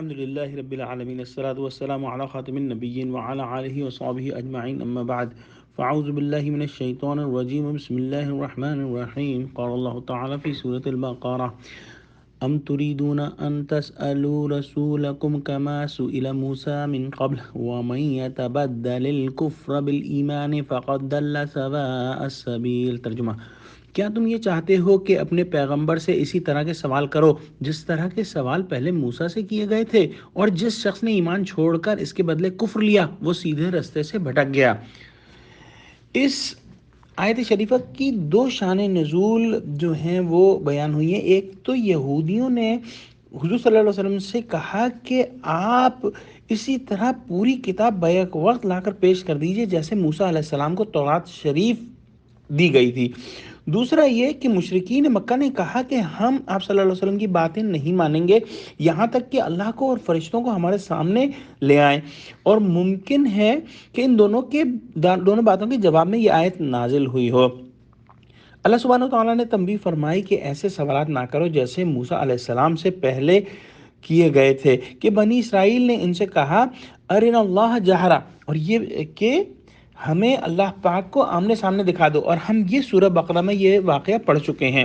الحمد لله رب العالمين الصلاة والسلام على خاتم النبيين وعلى آله وصحبه أجمعين أما بعد فأعوذ بالله من الشيطان الرجيم بسم الله الرحمن الرحيم قال الله تعالى في سورة البقرة أم تريدون أن تسألوا رسولكم كما سئل موسى من قبل ومن يتبدل الكفر بالإيمان فقد ضل سواء السبيل ترجمہ کیا تم یہ چاہتے ہو کہ اپنے پیغمبر سے اسی طرح کے سوال کرو جس طرح کے سوال پہلے موسیٰ سے کیے گئے تھے، اور جس شخص نے ایمان چھوڑ کر اس کے بدلے کفر لیا وہ سیدھے رستے سے بھٹک گیا۔ اس آیت شریفہ کی دو شان نزول جو ہیں وہ بیان ہوئی ہیں۔ ایک تو یہودیوں نے حضور صلی اللہ علیہ وسلم سے کہا کہ آپ اسی طرح پوری کتاب بیک وقت لا کر پیش کر دیجئے جیسے موسیٰ علیہ السلام کو تورات شریف دی گئی تھی۔ دوسرا یہ کہ مشرکین مکہ نے کہا کہ ہم آپ صلی اللہ علیہ وسلم کی باتیں نہیں مانیں گے یہاں تک کہ اللہ کو اور فرشتوں کو ہمارے سامنے لے آئیں، اور ممکن ہے کہ ان دونوں باتوں کے جواب میں یہ آیت نازل ہوئی ہو۔ اللہ سبحانہ وتعالیٰ نے تنبیہ فرمائی کہ ایسے سوالات نہ کرو جیسے موسیٰ علیہ السلام سے پہلے کیے گئے تھے کہ بنی اسرائیل نے ان سے کہا ارنا اللہ جہرا، اور یہ کہ ہمیں اللہ پاک کو آمنے سامنے دکھا دو، اور ہم یہ سورہ بقرہ میں یہ واقعہ پڑھ چکے ہیں۔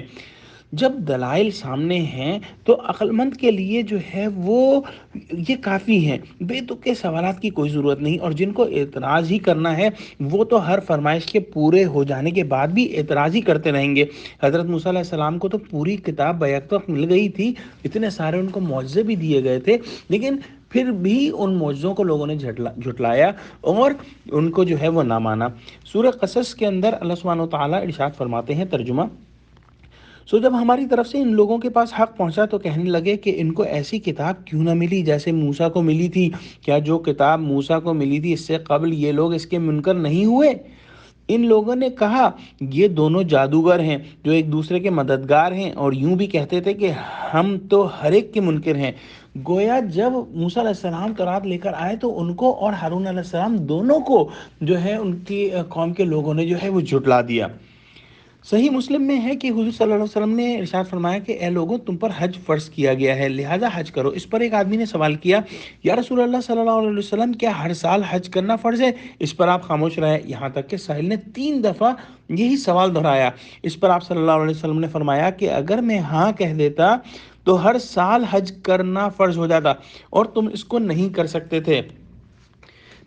جب دلائل سامنے ہیں تو عقل مند کے لیے جو ہے وہ یہ کافی ہیں، بے تکے سوالات کی کوئی ضرورت نہیں، اور جن کو اعتراض ہی کرنا ہے وہ تو ہر فرمائش کے پورے ہو جانے کے بعد بھی اعتراض ہی کرتے رہیں گے۔ حضرت موسیٰ علیہ السلام کو تو پوری کتاب بیک وقت مل گئی تھی، اتنے سارے ان کو معجزے بھی دیے گئے تھے، لیکن پھر بھی ان معجزوں کو لوگوں نے جھٹلایا اور ان کو جو ہے وہ نہ مانا۔ سورہ قصص کے اندر اللہ سبحانہ و تعالیٰ ارشاد فرماتے ہیں ترجمہ، سو جب ہماری طرف سے ان لوگوں کے پاس حق پہنچا تو کہنے لگے کہ ان کو ایسی کتاب کیوں نہ ملی جیسے موسیٰ کو ملی تھی، کیا جو کتاب موسیٰ کو ملی تھی اس سے قبل یہ لوگ اس کے منکر نہیں ہوئے؟ ان لوگوں نے کہا یہ دونوں جادوگر ہیں جو ایک دوسرے کے مددگار ہیں، اور یوں بھی کہتے تھے کہ ہم تو ہر ایک کے منکر ہیں۔ گویا جب موسیٰ علیہ السلام تورات لے کر آئے تو ان کو اور ہارون علیہ السلام دونوں کو جو ہے ان کی قوم کے لوگوں نے جو ہے وہ جھٹلا دیا۔ صحیح مسلم میں ہے کہ حضور صلی اللہ علیہ وسلم نے ارشاد فرمایا کہ اے لوگوں تم پر حج فرض کیا گیا ہے لہذا حج کرو۔ اس پر ایک آدمی نے سوال کیا یا رسول اللہ صلی اللہ علیہ وسلم کیا ہر سال حج کرنا فرض ہے؟ اس پر آپ خاموش رہے یہاں تک کہ سائل نے 3 دفعہ یہی سوال دہرایا۔ اس پر آپ صلی اللہ علیہ وسلم نے فرمایا کہ اگر میں ہاں کہہ دیتا تو ہر سال حج کرنا فرض ہو جاتا اور تم اس کو نہیں کر سکتے تھے۔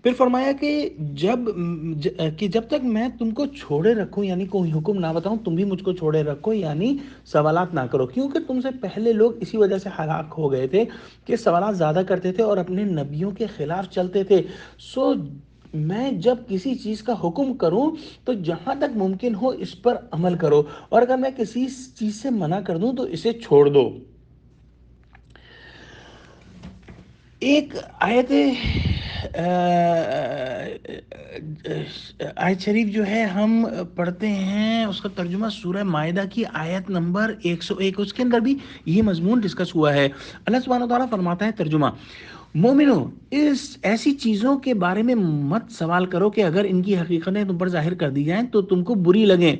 پھر فرمایا کہ جب تک میں تم کو چھوڑے رکھوں یعنی کوئی حکم نہ بتاؤں تم بھی مجھ کو چھوڑے رکھو، یعنی سوالات نہ کرو، کیونکہ تم سے پہلے لوگ اسی وجہ سے ہلاک ہو گئے تھے کہ سوالات زیادہ کرتے تھے اور اپنے نبیوں کے خلاف چلتے تھے۔ سو میں جب کسی چیز کا حکم کروں تو جہاں تک ممکن ہو اس پر عمل کرو، اور اگر میں کسی چیز سے منع کر دوں تو اسے چھوڑ دو۔ ایک آیت شریف جو ہے ہم پڑھتے ہیں اس کا ترجمہ سورہ مائدہ کی آیت نمبر 101، اس کے اندر بھی یہی مضمون ڈسکس ہوا ہے۔ اللہ سبحانہ وتعالیٰ فرماتا ہے ترجمہ، مومنو ایسی چیزوں کے بارے میں مت سوال کرو کہ اگر ان کی حقیقتیں تم پر ظاہر کر دی جائیں تو تم کو بری لگیں،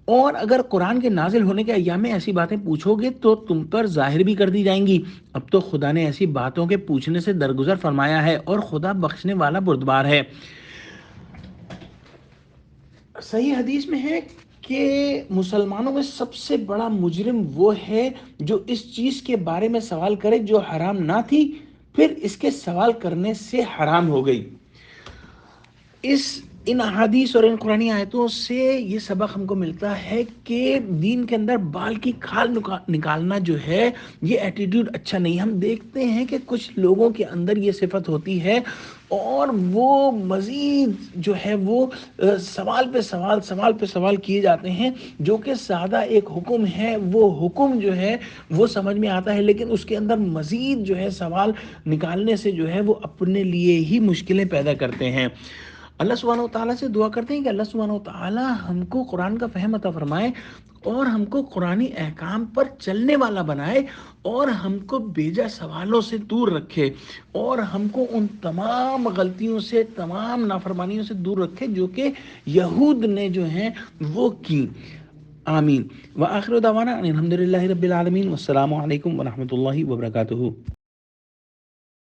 اور اگر قرآن کے نازل ہونے کے ایام میں ایسی باتیں پوچھو گے تو تم پر ظاہر بھی کر دی جائیں گی۔ اب تو خدا نے ایسی باتوں کے پوچھنے سے درگزر فرمایا ہے اور خدا بخشنے والا بردبار ہے۔ صحیح حدیث میں ہے کہ مسلمانوں میں سب سے بڑا مجرم وہ ہے جو اس چیز کے بارے میں سوال کرے جو حرام نہ تھی پھر اس کے سوال کرنے سے حرام ہو گئی۔ ان احادیث اور ان قرآنی آیتوں سے یہ سبق ہم کو ملتا ہے کہ دین کے اندر بال کی کھال نکالنا جو ہے یہ ایٹیٹیوڈ اچھا نہیں۔ ہم دیکھتے ہیں کہ کچھ لوگوں کے اندر یہ صفت ہوتی ہے اور وہ مزید جو ہے وہ سوال پہ سوال کیے جاتے ہیں، جو کہ سادہ ایک حکم ہے وہ حکم جو ہے وہ سمجھ میں آتا ہے، لیکن اس کے اندر مزید جو ہے سوال نکالنے سے جو ہے وہ اپنے لیے ہی مشکلیں پیدا کرتے ہیں۔ اللہ سبحانہ و تعالیٰ سے دعا کرتے ہیں کہ اللہ سبحانہ و تعالیٰ ہم کو قرآن کا فہم عطا فرمائے اور ہم کو قرآنی احکام پر چلنے والا بنائے، اور ہم کو بیجا سوالوں سے دور رکھے، اور ہم کو ان تمام غلطیوں سے تمام نافرمانیوں سے دور رکھے جو کہ یہود نے جو ہیں وہ کی۔ آمین۔ وآخر دعوانا ان الحمدللہ رب العالمین، والسلام علیکم ورحمۃ اللہ وبرکاتہ۔